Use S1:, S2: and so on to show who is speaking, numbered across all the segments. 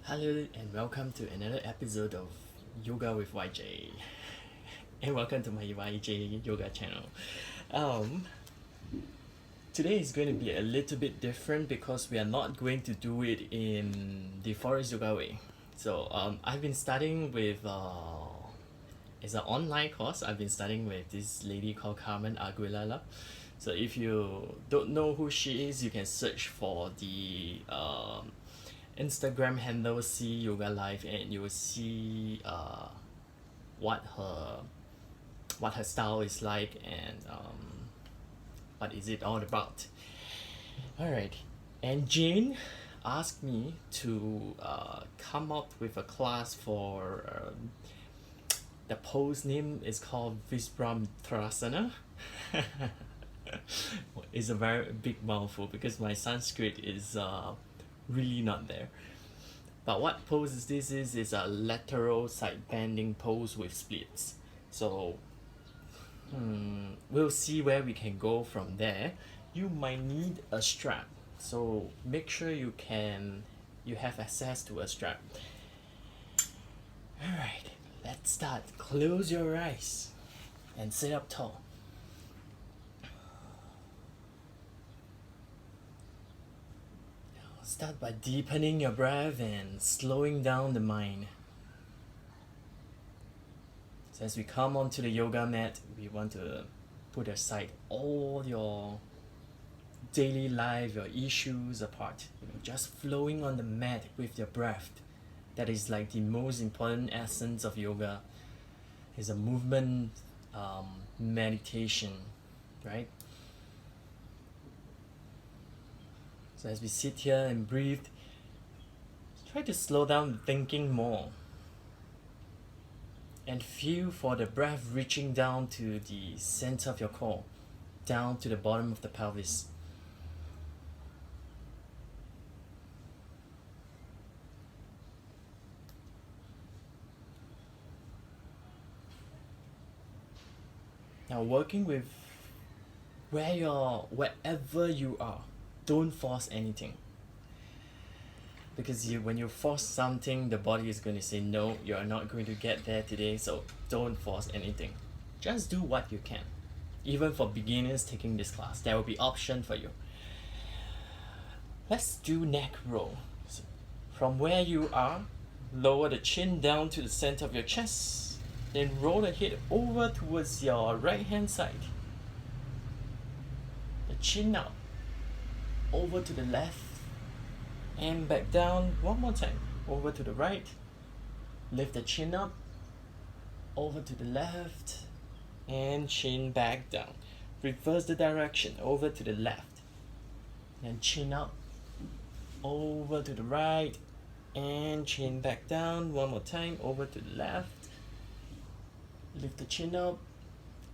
S1: Hello and welcome to another episode of Yoga with YJ. And welcome to my YJ Yoga channel. Um, Today is going to be a little bit different because we are not going to do it in the Forest Yoga way. I've been studying with it's an online course. I've been studying with this lady called Carmen Aguilera. So if you don't know who she is, you can search for the Instagram handle C Yoga Life, and you will see what her what her style is like, and what is it all about. All right, and Jane asked me to come up with a class for the pose name is called Visvamtrasana. It's a very big mouthful because my Sanskrit is really not there. But what pose is this is a lateral side bending pose with splits. So we'll see where we can go from there. You might need a strap, so make sure you have access to a strap. All right, let's start. Close your eyes and sit up tall. Start by deepening your breath and slowing down the mind. So as we come onto the yoga mat, we want to put aside all your daily life, your issues apart. Just flowing on the mat with your breath. That is like the most important essence of yoga. Is a movement meditation, right? So as we sit here and breathe, try to slow down thinking more. And feel for the breath reaching down to the center of your core, down to the bottom of the pelvis. Now working with wherever you are, don't force anything. Because when you force something, the body is going to say no, you're not going to get there today, so don't force anything. Just do what you can. Even for beginners taking this class, there will be option for you. Let's do neck roll. So from where you are, lower the chin down to the center of your chest, then roll the head over towards your right hand side. The chin up, over to the left, and back down one more time, over to the right, lift the chin up, over to the left, and chin back down. Reverse the direction, over to the left, and chin up, over to the right, and chin back down one more time, over to the left, lift the chin up,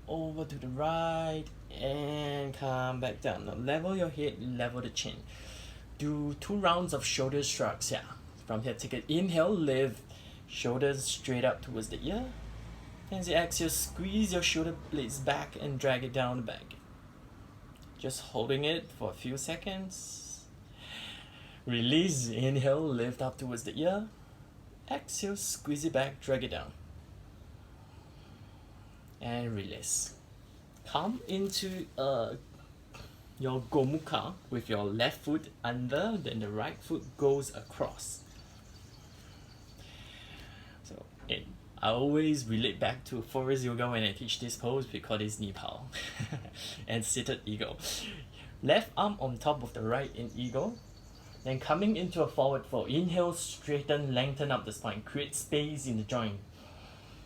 S1: over to the right, and come back down. Now level your head, level the chin. Do 2 rounds of shoulder shrugs. Yeah. From here, take an inhale, lift shoulders straight up towards the ear. And as you exhale, squeeze your shoulder blades back and drag it down the back. Just holding it for a few seconds. Release, inhale, lift up towards the ear. Exhale, squeeze it back, drag it down. And release. Come into your Gomukha with your left foot under, then the right foot goes across. So I always relate back to Forest Yoga when I teach this pose because it's Nepal. And seated eagle. Left arm on top of the right in eagle. Then coming into a forward fold. Inhale, straighten, lengthen up the spine. Create space in the joint.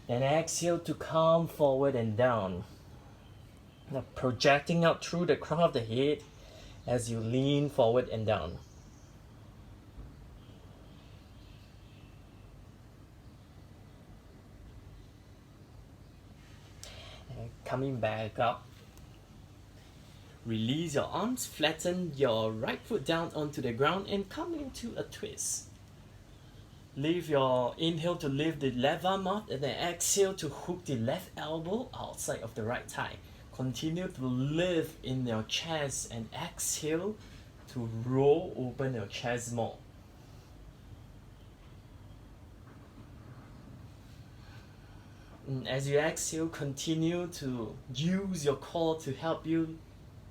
S1: Then exhale to come forward and down. Now projecting out through the crown of the head as you lean forward and down. And coming back up. Release your arms, flatten your right foot down onto the ground and come into a twist. Leave your inhale to lift the left arm up, and then exhale to hook the left elbow outside of the right thigh. Continue to lift in your chest and exhale to roll open your chest more. And as you exhale, continue to use your core to help you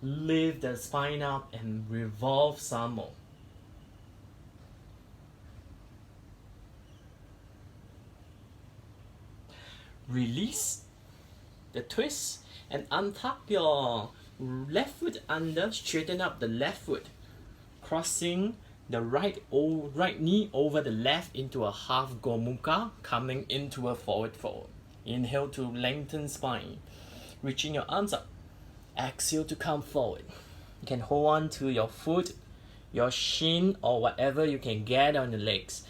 S1: lift the spine up and revolve some more. Release the twist and untuck your left foot under, straighten up the left foot, crossing the right knee over the left into a half Gomukha, coming into a forward fold. Inhale to lengthen spine, reaching your arms up. Exhale to come forward. You can hold on to your foot, your shin, or whatever you can get on the legs.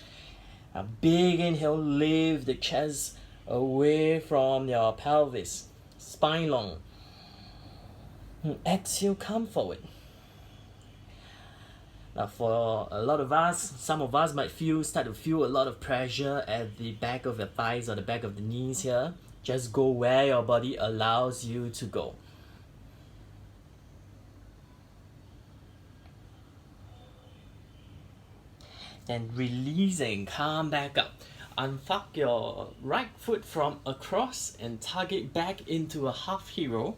S1: A big inhale, lift the chest away from your pelvis, spine long. Exhale, come forward. Now for a lot of us, some of us might start to feel a lot of pressure at the back of the thighs or the back of the knees here. Just go where your body allows you to go. Then release and come back up. Unfuck your right foot from across and tug it back into a half hero.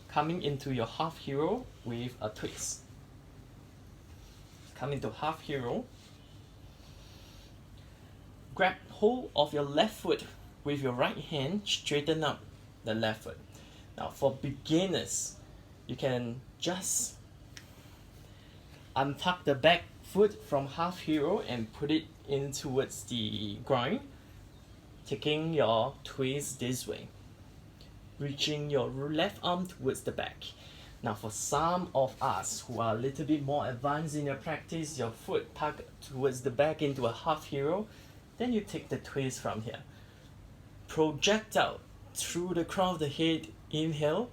S1: Coming into your half hero with a twist. Come into half hero. Grab hold of your left foot with your right hand, straighten up the left foot. Now for beginners, you can just untuck the back foot from half hero and put it in towards the groin, taking your twist this way, reaching your left arm towards the back. Now for some of us who are a little bit more advanced in your practice, your foot tucked towards the back into a half hero, then you take the twist from here. Project out through the crown of the head, inhale,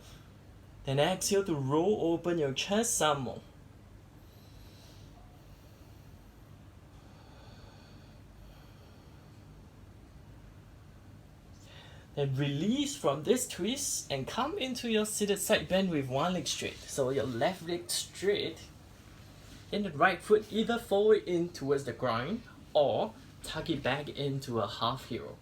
S1: then exhale to roll open your chest some more. Then release from this twist and come into your seated side bend with one leg straight. So your left leg straight, then the right foot either forward in towards the groin or tuck it back into a half hero.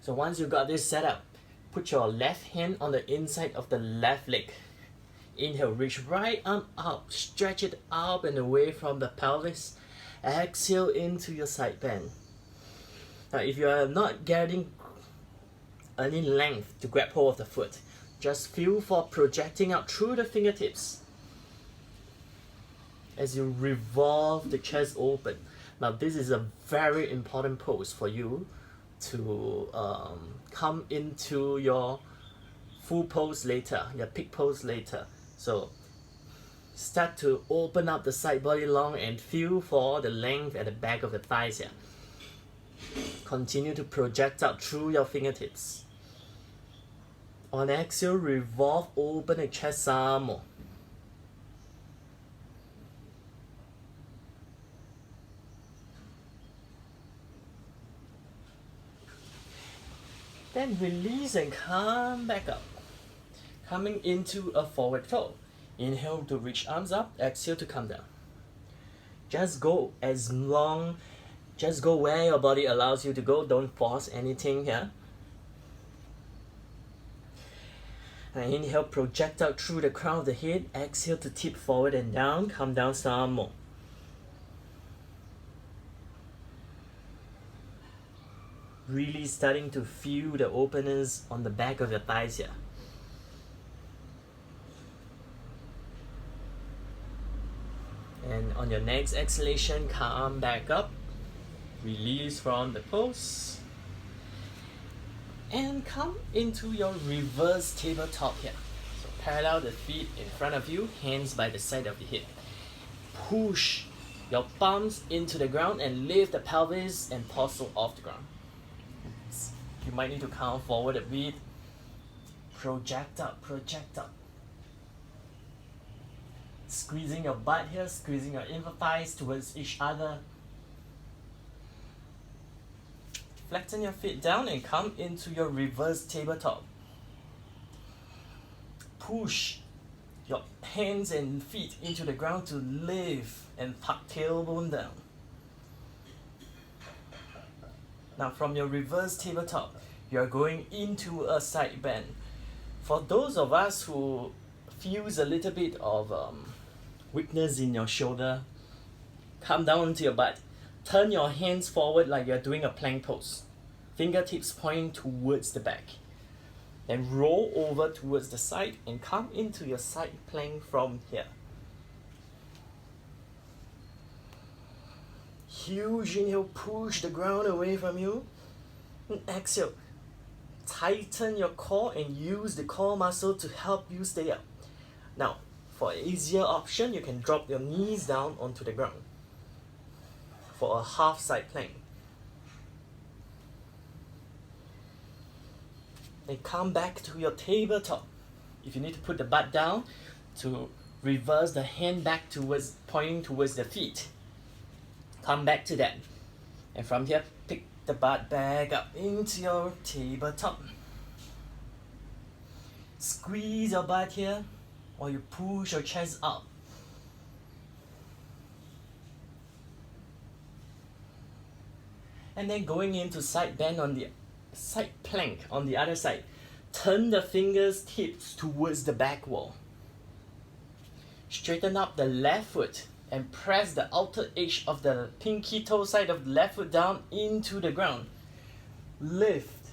S1: So once you got this set up, put your left hand on the inside of the left leg. Inhale, reach right arm up, stretch it up and away from the pelvis. Exhale into your side bend. Now if you are not getting any length to grab hold of the foot, just feel for projecting out through the fingertips as you revolve the chest open. Now this is a very important pose for you to come into your full pose later, your peak pose later. So start to open up the side body long and feel for the length at the back of the thighs here. Continue to project out through your fingertips. On exhale, revolve, open the chest some more. Then release and come back up. Coming into a forward fold. Inhale to reach arms up, exhale to come down. Just go as long, just go where your body allows you to go. Don't force anything here. And inhale, project out through the crown of the head. Exhale to tip forward and down. Come down some more. Really starting to feel the openness on the back of your thighs here. And on your next exhalation, come back up. Release from the pose. And come into your reverse tabletop here. So parallel the feet in front of you, hands by the side of the hip. Push your palms into the ground and lift the pelvis and torso off the ground. You might need to count forward a bit. Project up, project up. Squeezing your butt here, squeezing your inner thighs towards each other. Flatten your feet down and come into your reverse tabletop. Push your hands and feet into the ground to lift and tuck tailbone down. Now from your reverse tabletop, you are going into a side bend. For those of us who feels a little bit of weakness in your shoulder, come down onto your butt. Turn your hands forward like you're doing a plank pose. Fingertips pointing towards the back. Then roll over towards the side and come into your side plank from here. Huge inhale, push the ground away from you. And exhale, tighten your core and use the core muscle to help you stay up. Now, for an easier option, you can drop your knees down onto the ground for a half side plank. Then come back to your tabletop. If you need to put the butt down, to reverse the hand back towards, pointing towards the feet. Come back to that. And from here, pick the butt back up into your tabletop. Squeeze your butt here, or you push your chest up. And then going into side bend on the side plank on the other side. Turn the fingers tips towards the back wall. Straighten up the left foot and press the outer edge of the pinky toe side of the left foot down into the ground. Lift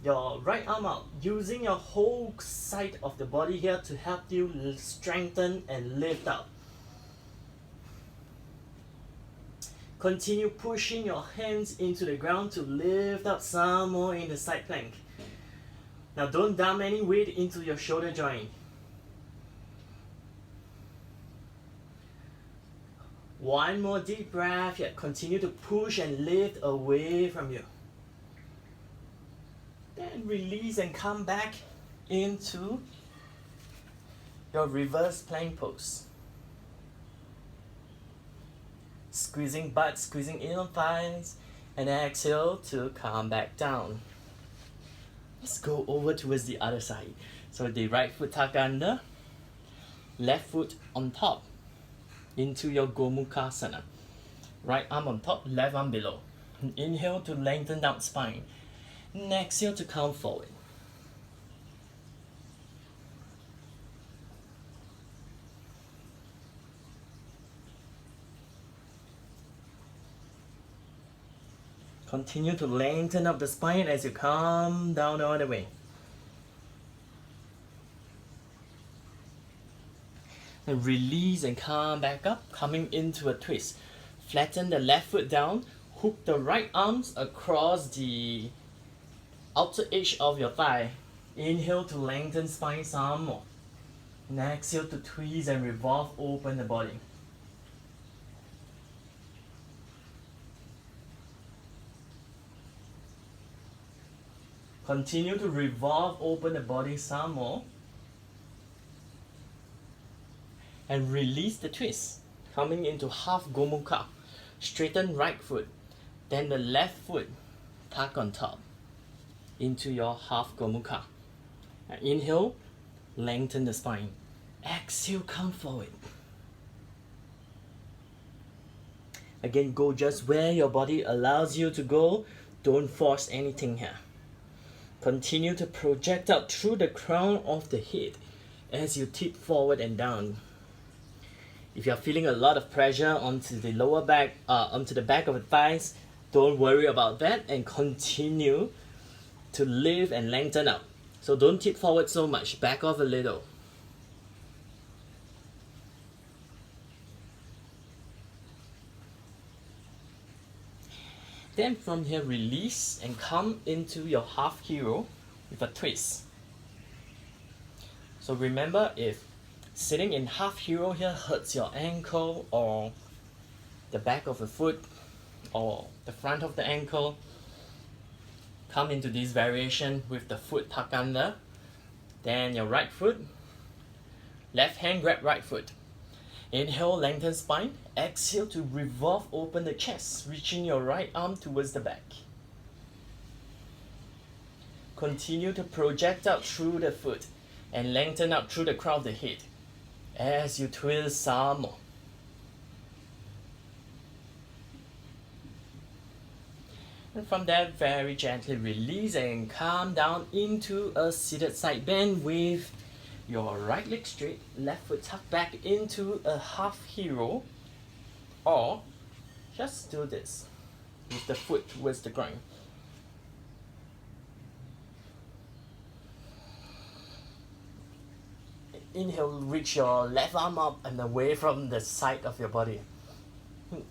S1: your right arm out, using your whole side of the body here to help you strengthen and lift up. Continue pushing your hands into the ground to lift up some more in the side plank. Now don't dump any weight into your shoulder joint. One more deep breath here. Continue to push and lift away from you. Then release and come back into your reverse plank pose. Squeezing butt, squeezing in on thighs, and exhale to come back down. Let's go over towards the other side. So the right foot tuck under, left foot on top, into your Gomukhasana. Right arm on top, left arm below. Inhale to lengthen down spine. And exhale to come forward. Continue to lengthen up the spine as you come down all the way. And release and come back up, coming into a twist. Flatten the left foot down, hook the right arms across the outer edge of your thigh. Inhale to lengthen spine some more. And exhale to twist and revolve, open the body. Continue to revolve, open the body some more. And release the twist. Coming into half Gomukha. Straighten right foot. Then the left foot tuck on top. Into your half Gomukha. Inhale, lengthen the spine. Exhale, come forward. Again, go just where your body allows you to go. Don't force anything here. Continue to project out through the crown of the head as you tip forward and down. If you are feeling a lot of pressure onto the lower back, onto the back of the thighs, don't worry about that and continue to lift and lengthen up. So don't tip forward so much, back off a little. Then from here, release and come into your half hero with a twist. So remember, if sitting in half hero here hurts your ankle or the back of the foot or the front of the ankle, come into this variation with the foot tucked under. Then your right foot, left hand grab right foot. Inhale, lengthen spine. Exhale to revolve, open the chest, reaching your right arm towards the back. Continue to project out through the foot and lengthen up through the crown of the head as you twist some more. And from there, very gently release and come down into a seated side bend with your right leg straight, left foot tucked back into a half hero, or just do this with the foot towards the ground. Inhale, reach your left arm up and away from the side of your body.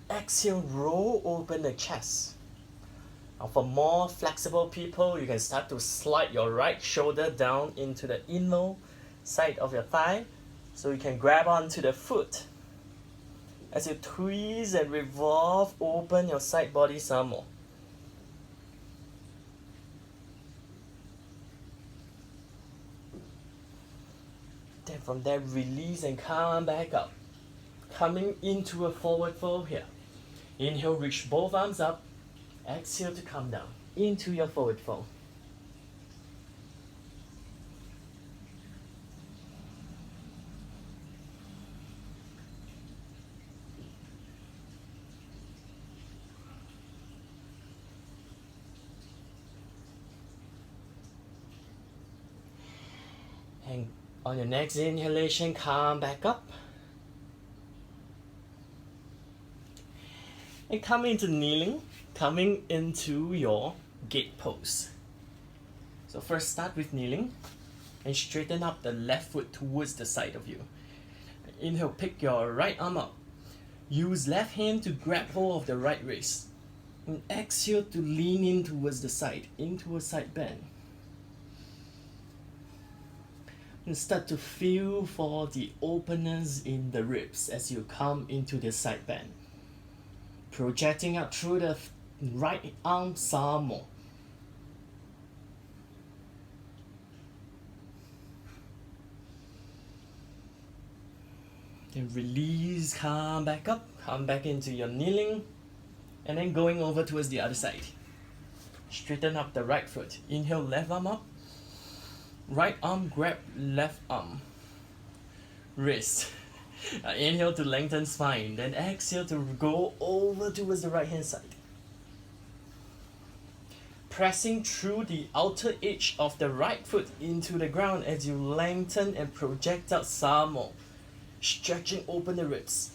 S1: Exhale, roll open the chest. Now for more flexible people, you can start to slide your right shoulder down into the inner side of your thigh so you can grab onto the foot. As you twist and revolve, open your side body some more. Then from there, release and come back up. Coming into a forward fold here. Inhale, reach both arms up. Exhale to come down into your forward fold. And on your next inhalation, come back up. And come into kneeling, coming into your gate pose. So first start with kneeling and straighten up the left foot towards the side of you. Inhale, pick your right arm up. Use left hand to grab hold of the right wrist. And exhale to lean in towards the side, into a side bend. And start to feel for the openness in the ribs as you come into the side bend. Projecting out through the right arm some more. Then release, come back up, come back into your kneeling, and then going over towards the other side. Straighten up the right foot. Inhale, left arm up. Right arm grab left arm. Wrist. Inhale to lengthen spine. Then exhale to go over towards the right hand side. Pressing through the outer edge of the right foot into the ground as you lengthen and project out some more. Stretching open the ribs.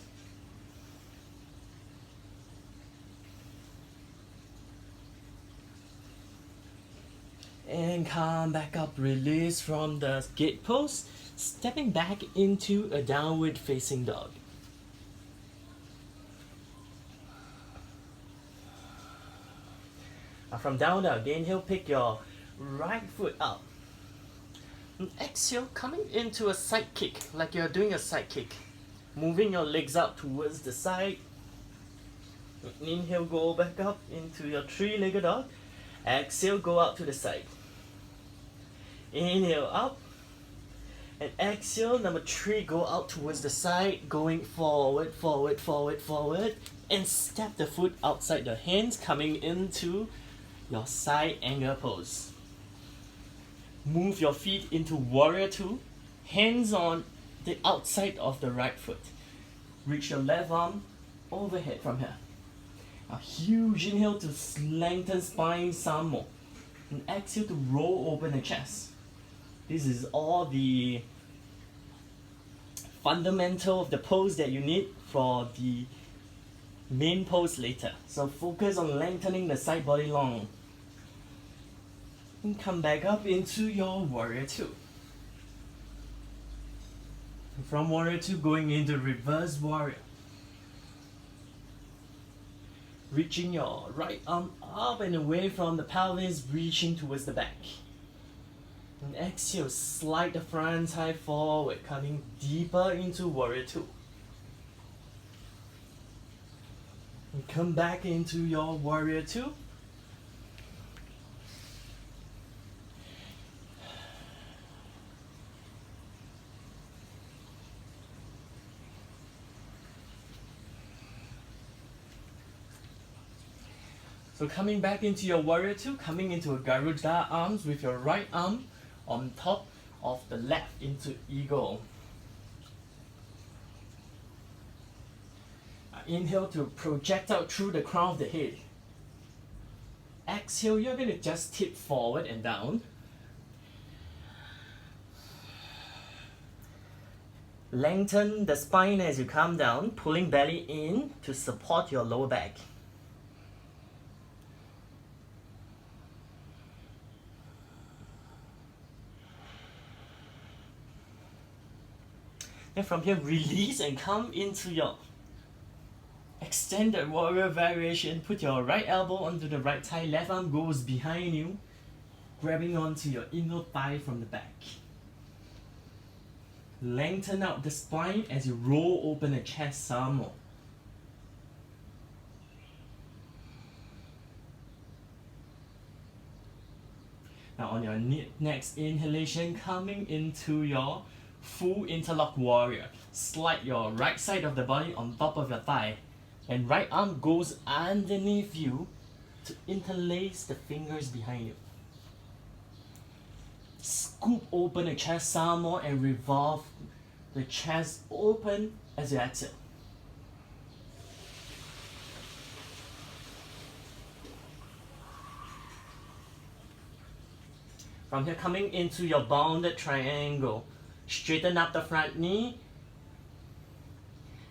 S1: And come back up, release from the gate pose, stepping back into a downward facing dog. Now from down dog, inhale, pick your right foot up. And exhale, coming into a side kick, like you're doing a side kick. Moving your legs out towards the side. Inhale, go back up into your three-legged dog. Exhale, go out to the side. Inhale up. And exhale, number 3, go out towards the side, going forward, forward, forward, forward. And step the foot outside the hands, coming into your side angle pose. Move your feet into warrior 2. Hands on the outside of the right foot. Reach your left arm overhead from here. A huge inhale to lengthen spine some more. And exhale to roll open the chest. This is all the fundamental of the pose that you need for the main pose later. So focus on lengthening the side body long. And come back up into your warrior 2. From warrior 2 going into reverse warrior. Reaching your right arm up and away from the pelvis, reaching towards the back. And exhale, slide the front thigh forward, coming deeper into warrior 2. And come back into your warrior 2. So coming back into your warrior 2, coming into a Garuda arms with your right arm on top of the left into eagle. Inhale to project out through the crown of the head. Exhale, you're going to just tip forward and down. Lengthen the spine as you come down, pulling belly in to support your lower back. And from here, release and come into your extended warrior variation. Put your right elbow onto the right thigh, left arm goes behind you, grabbing onto your inner thigh from the back. Lengthen out the spine as you roll open the chest some more. Now on your next inhalation, coming into your full interlock warrior. Slide your right side of the body on top of your thigh, and right arm goes underneath you to interlace the fingers behind you. Scoop open the chest some more and revolve the chest open as you exhale. From here, coming into your bounded triangle, straighten up the front knee,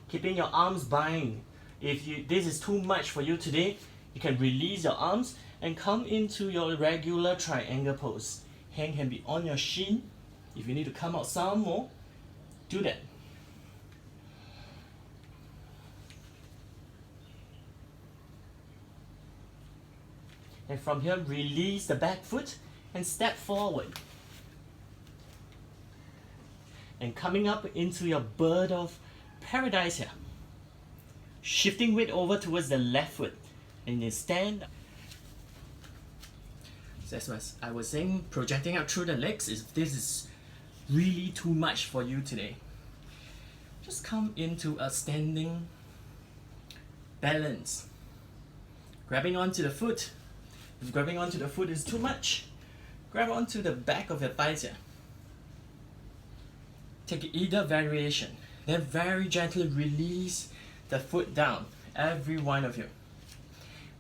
S1: keeping your arms bind. If this is too much for you today, you can release your arms and come into your regular triangle pose. Hand can be on your shin. If you need to come out some more, do that. And from here, release the back foot and step forward. And coming up into your bird of paradise here. Shifting weight over towards the left foot. And you stand. So as I was saying, projecting out through the legs, if this is really too much for you today, just come into a standing balance. Grabbing onto the foot. If grabbing onto the foot is too much, grab onto the back of your thighs here. Take either variation. Then very gently release the foot down. Every one of you.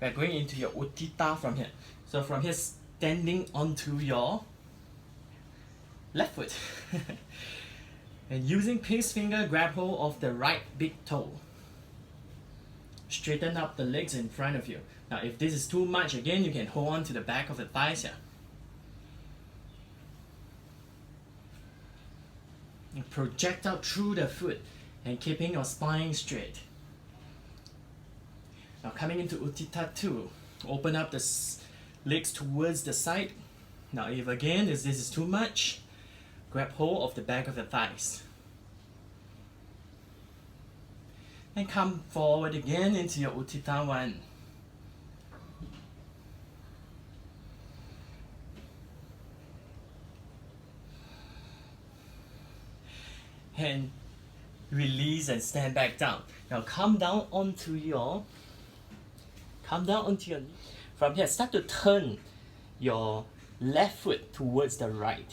S1: We're going into your Utthita from here. So from here, standing onto your left foot. And using pinky finger, grab hold of the right big toe. Straighten up the legs in front of you. Now if this is too much, again, you can hold on to the back of the thighs here. And project out through the foot and keeping your spine straight. Now coming into Utthita 2, open up the legs towards the side. Now if again this is too much, grab hold of the back of the thighs. And come forward again into your Utthita 1. And release and stand back down. Now come down onto your knee. From here, start to turn your left foot towards the right.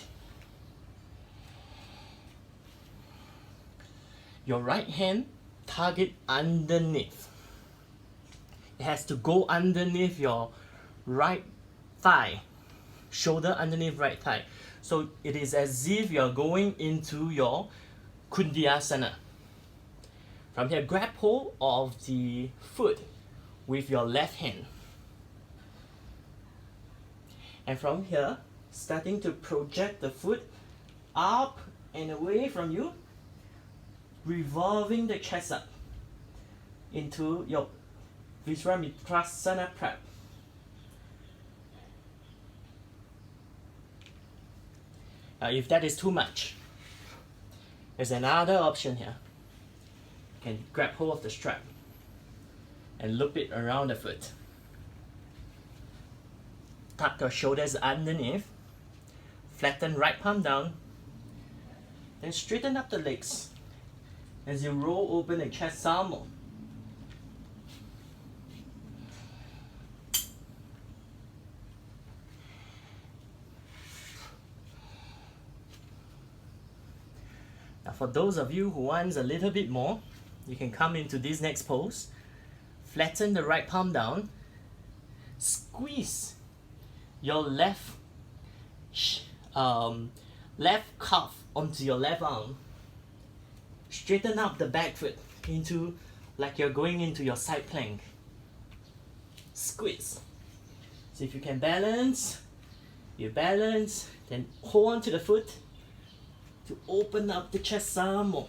S1: Your right hand target underneath. It has to go underneath your right thigh, shoulder underneath right thigh. So it is as if you're going into your Kundiyasana. From here, grab hold of the foot with your left hand. And from here, starting to project the foot up and away from you, revolving the chest up into your Vajramitrasana prep. Now if that is too much, there's another option here. You can grab hold of the strap and loop it around the foot. Tuck your shoulders underneath, flatten right palm down, then straighten up the legs as you roll open the chest some more. Now for those of you who want a little bit more, you can come into this next pose. Flatten the right palm down, Squeeze your left calf onto your left arm. Straighten up the back foot into like you're going into your side plank. Squeeze. See if you can balance. You balance, then hold on to the foot to open up the chest some more.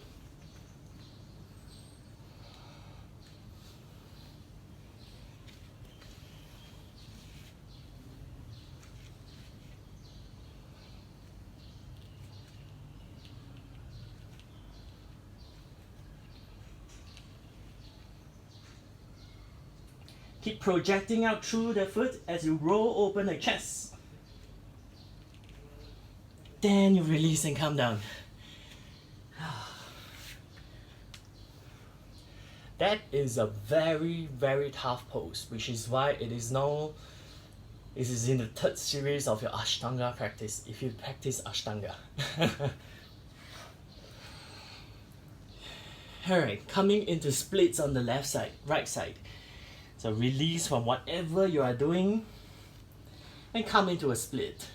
S1: Keep projecting out through the foot as you roll open the chest. Then you release and come down. That is a very, very tough pose, which is why it is in the third series of your Ashtanga practice, if you practice Ashtanga. Alright, coming into splits on the right side. So release from whatever you are doing and come into a split.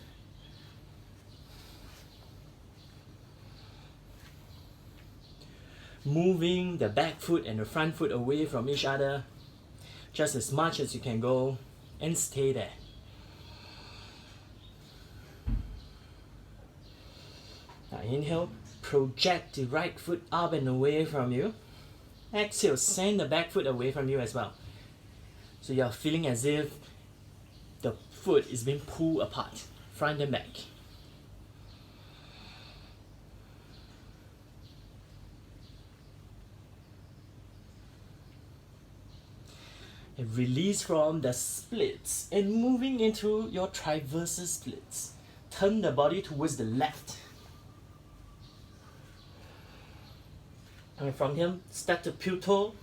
S1: Moving the back foot and the front foot away from each other just as much as you can go and stay there. Now inhale, project the right foot up and away from you. Exhale, send the back foot away from you as well. So you're feeling as if the foot is being pulled apart, front and back. And release from the splits and moving into your transversal splits. Turn the body towards the left. And from here, start to peel-toe,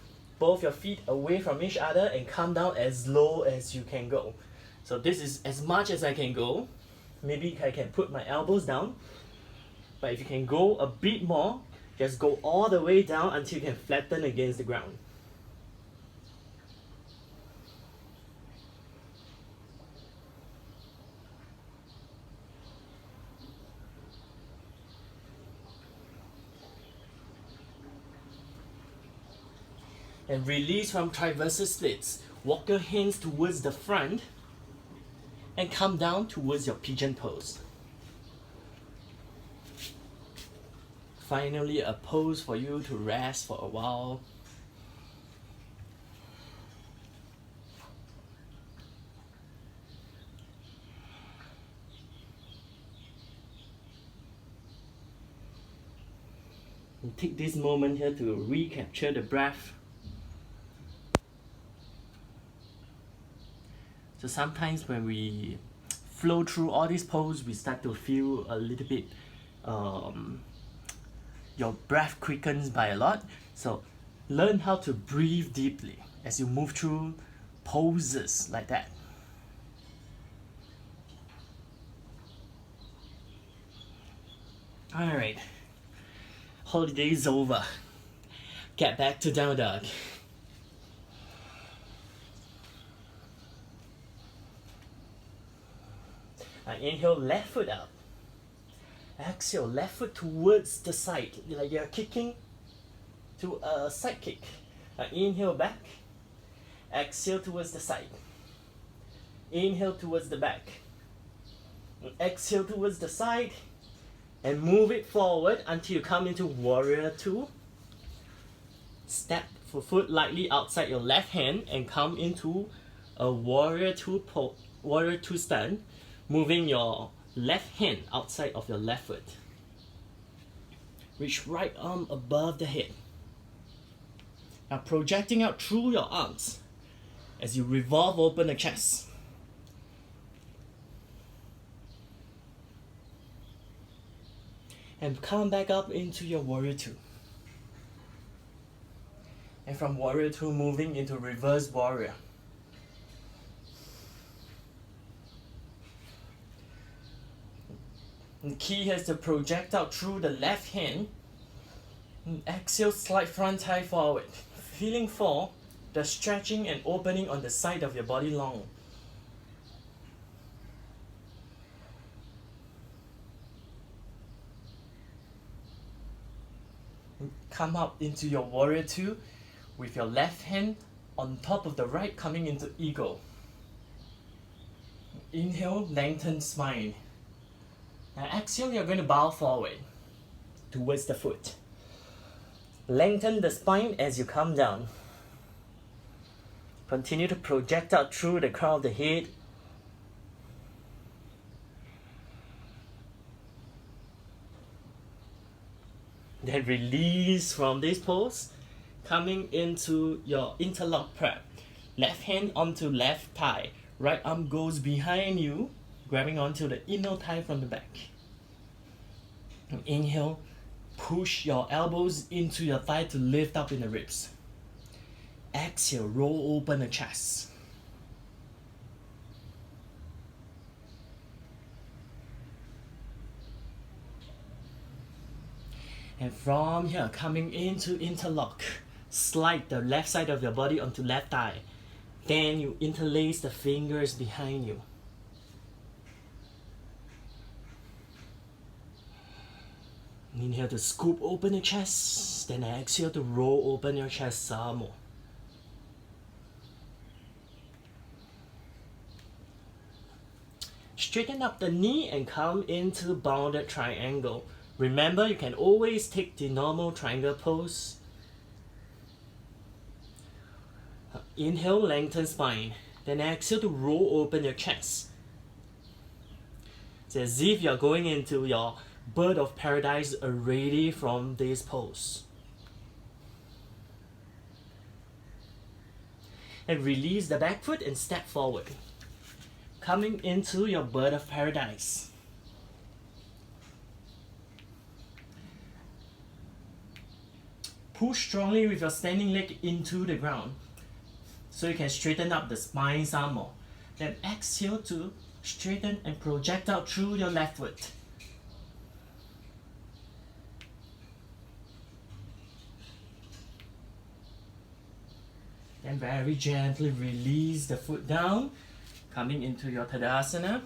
S1: both your feet away from each other and come down as low as you can go. So this is as much as I can go. Maybe I can put my elbows down. But if you can go a bit more, just go all the way down until you can flatten against the ground. And release from transversal splits. Walk your hands towards the front and come down towards your pigeon pose. Finally, a pose for you to rest for a while. And take this moment here to recapture the breath. So sometimes when we flow through all these poses, we start to feel a little bit, your breath quickens by a lot. So learn how to breathe deeply as you move through poses like that. Alright, holiday's over. Get back to down dog. Inhale, left foot up. Exhale, left foot towards the side, like you're kicking to a side kick. Inhale back. Exhale towards the side. Inhale towards the back. Exhale towards the side. And move it forward until you come into Warrior 2. Step for foot lightly outside your left hand and come into a Warrior 2 stand. Moving your left hand outside of your left foot. Reach right arm above the head. Now projecting out through your arms as you revolve open the chest. And come back up into your Warrior 2. And from Warrior 2 moving into Reverse Warrior. And key has to project out through the left hand. And exhale, slide front thigh forward. Feeling for the stretching and opening on the side of your body long. come up into your warrior two with your left hand on top of the right, coming into eagle. Inhale, lengthen spine. Now exhale, you're going to bow forward towards the foot. Lengthen the spine as you come down. Continue to project out through the crown of the head. Then release from this pose, coming into your interlock prep. Left hand onto left thigh. Right arm goes behind you, grabbing onto the inner thigh from the back. Inhale, push your elbows into your thigh to lift up in the ribs. Exhale, roll open the chest. And from here, coming into interlock, slide the left side of your body onto left thigh. Then you interlace the fingers behind you. Inhale to scoop open the chest, then exhale to roll open your chest some more. Straighten up the knee and come into bounded triangle. Remember, you can always take the normal triangle pose. Inhale, lengthen spine. Then exhale to roll open your chest. It's as if you're going into your bird of paradise already from this pose. And release the back foot and step forward. Coming into your bird of paradise. Push strongly with your standing leg into the ground so you can straighten up the spine some more. Then exhale to straighten and project out through your left foot. Then very gently release the foot down, coming into your Tadasana.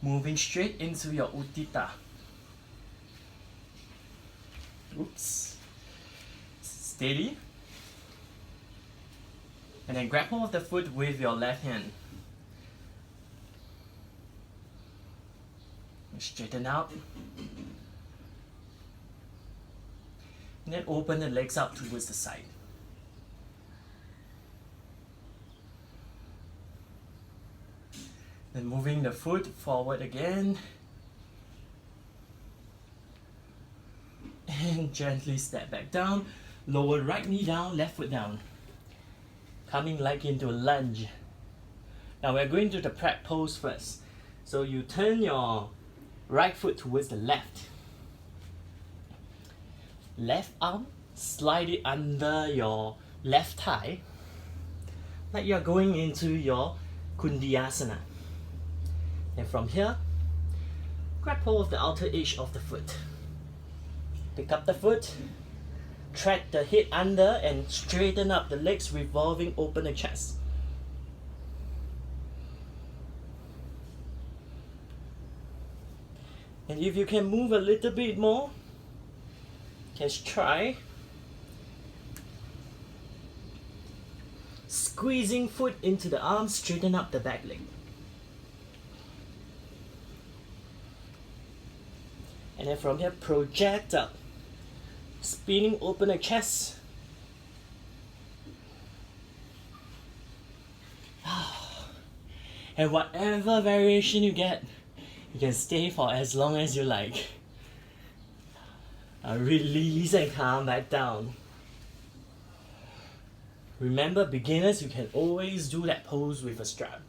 S1: Moving straight into your Utthita. Oops. Steady. And then grab hold of the foot with your left hand. Straighten out. And then open the legs up towards the side. Then moving the foot forward again. And gently step back down. Lower right knee down, left foot down. Coming like into a lunge. Now we're going to the prep pose first. So you turn your right foot towards the left. Left arm, slide it under your left thigh. Like you're going into your Kundiyasana. And from here, grab hold of the outer edge of the foot. Pick up the foot, tread the head under and straighten up the legs, revolving open the chest. And if you can move a little bit more, just try. Squeezing foot into the arm, straighten up the back leg. And then from here, project up. Spinning open the chest. And whatever variation you get, you can stay for as long as you like. Release and come back down. Remember, beginners, you can always do that pose with a strap.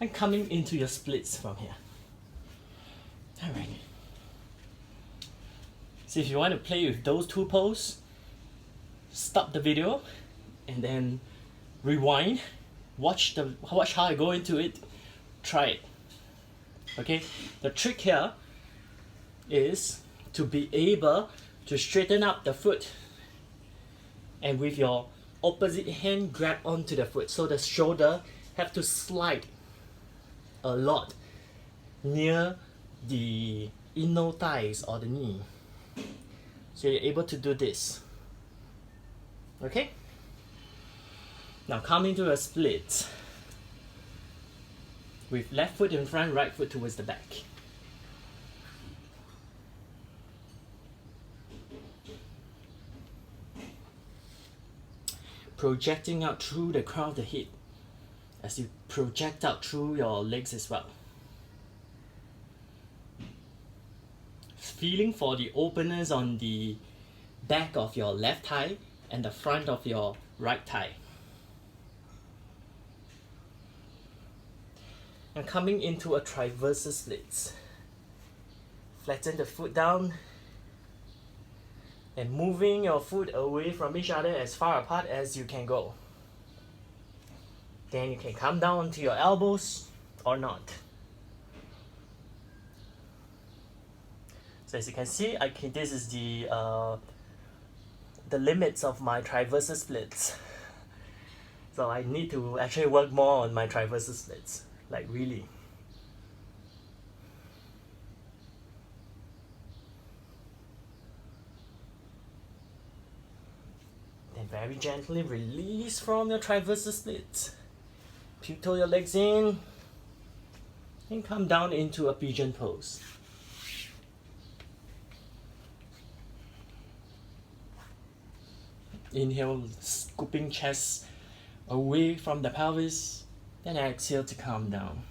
S1: And coming into your splits from here. Alright. So if you want to play with those two poses, stop the video and then rewind, watch how I go into it, try it. Okay, the trick here is to be able to straighten up the foot and with your opposite hand grab onto the foot, so the shoulder have to slide a lot near the inner thighs or the knee. So you're able to do this. Okay? Now coming to a split. With left foot in front, right foot towards the back. Projecting out through the crown of the head as you project out through your legs as well. Feeling for the openness on the back of your left thigh and the front of your right thigh. And coming into a transversal split. Flatten the foot down and moving your foot away from each other as far apart as you can go. Then you can come down to your elbows or not. So as you can see, this is the limits of my transversal splits. So I need to actually work more on my transversal splits, like really. Then very gently release from your transversal splits. Pivot your legs in and come down into a pigeon pose. Inhale, scooping chest away from the pelvis, then exhale to calm down.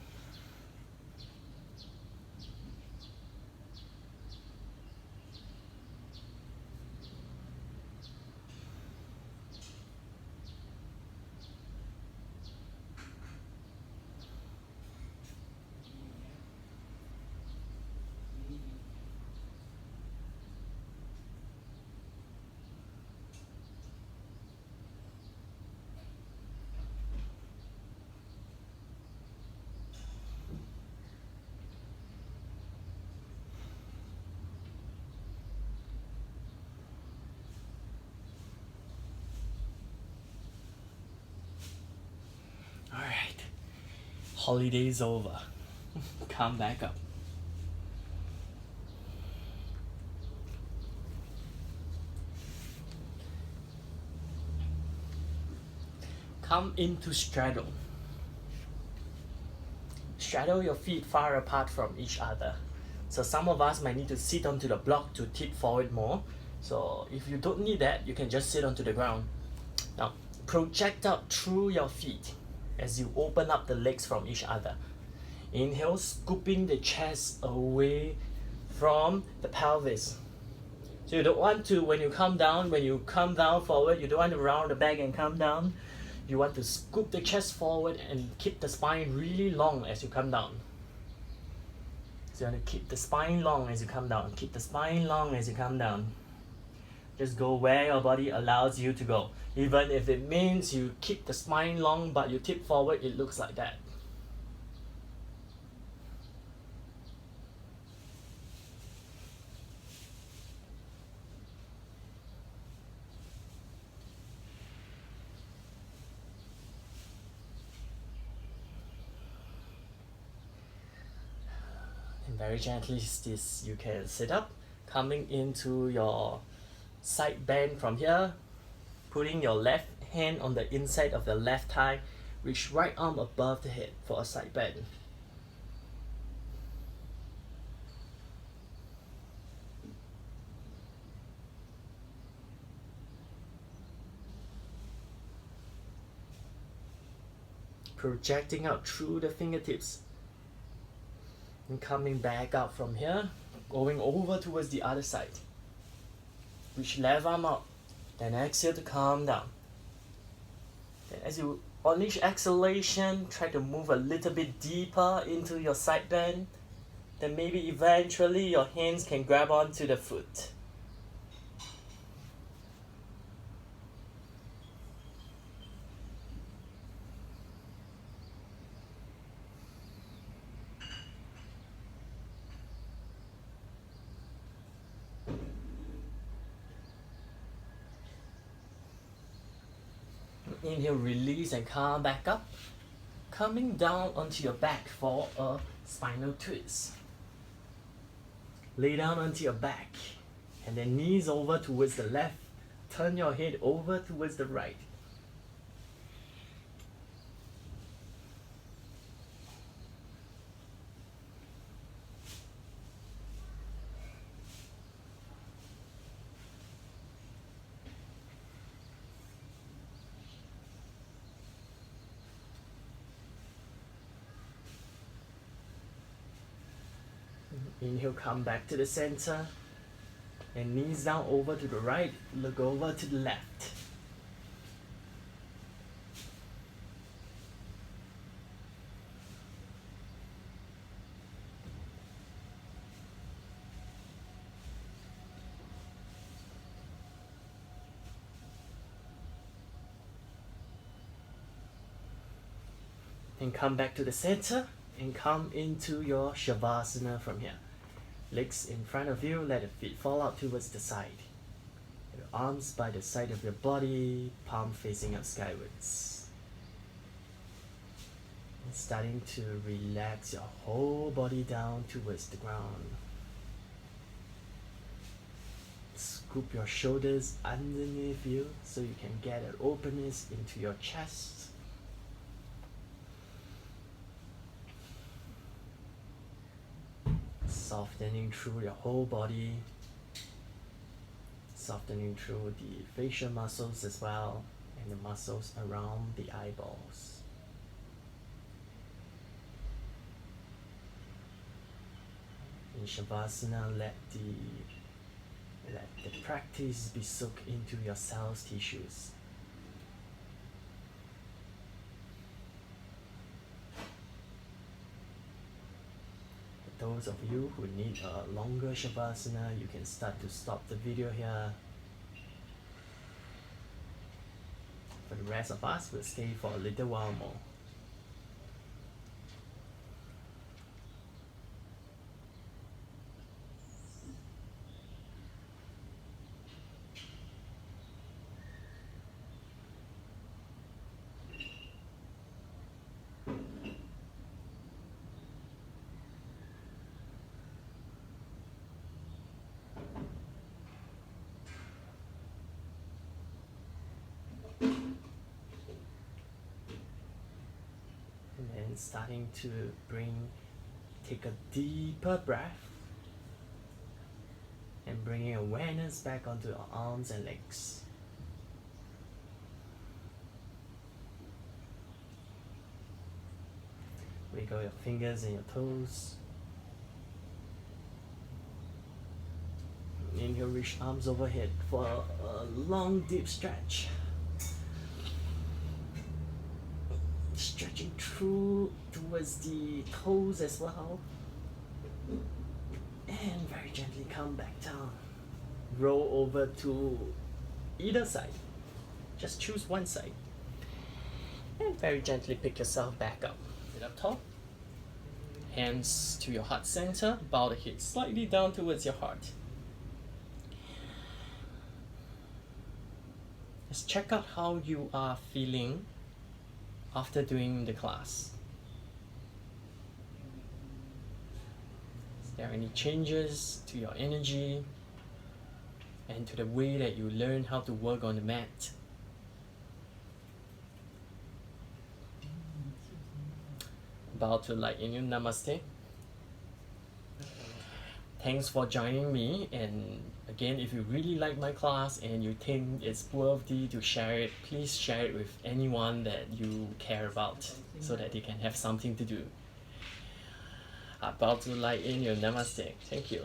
S1: Alright, holiday's over. Come back up. Come into straddle. Straddle your feet far apart from each other. So some of us might need to sit onto the block to tip forward more. So if you don't need that, you can just sit onto the ground. Now, project out through your feet as you open up the legs from each other. Inhale, scooping the chest away from the pelvis. So you don't want to, when you come down forward, you don't want to round the back and come down. You want to scoop the chest forward and keep the spine really long as you come down. So you want to keep the spine long as you come down. Keep the spine long as you come down. Just go where your body allows you to go. Even if it means you keep the spine long but you tip forward, it looks like that. And very gently, you can sit up, coming into your side bend from here, putting your left hand on the inside of the left thigh, reach right arm above the head for a side bend. Projecting out through the fingertips and coming back up from here, going over towards the other side. Reach left arm up, then exhale to calm down. Then as you, on each exhalation, try to move a little bit deeper into your side bend. Then maybe eventually your hands can grab onto the foot. Inhale, release and come back up. Coming down onto your back for a spinal twist. Lay down onto your back, and then knees over towards the left. Turn your head over towards the right. Inhale, come back to the center. And knees down over to the right, look over to the left. And come back to the center and come into your Shavasana from here. Legs in front of you, let the feet fall out towards the side. Your arms by the side of your body, palm facing up skywards. And starting to relax your whole body down towards the ground. Scoop your shoulders underneath you so you can get an openness into your chest. Softening through your whole body, softening through the facial muscles as well, and the muscles around the eyeballs. In Shavasana, let the practice be soaked into your cells, tissues. Those of you who need a longer Shavasana, you can start to stop the video here. For the rest of us, we'll stay for a little while more. And starting to take a deeper breath and bringing awareness back onto your arms and legs. Wiggle your fingers and your toes. Inhale, reach arms overhead for a long deep stretch. Stretching through towards the toes as well. And very gently come back down. Roll over to either side. Just choose one side. And very gently pick yourself back up. Sit up tall. Hands to your heart center. Bow the head slightly down towards your heart. Let's check out how you are feeling after doing the class. Is there any changes to your energy and to the way that you learn how to work on the mat? Bow to light in you. Namaste. Thanks for joining me, and again, if you really like my class and you think it's worthy to share it, please share it with anyone that you care about so that they can have something to do. Bow to light in your. Namaste. Thank you.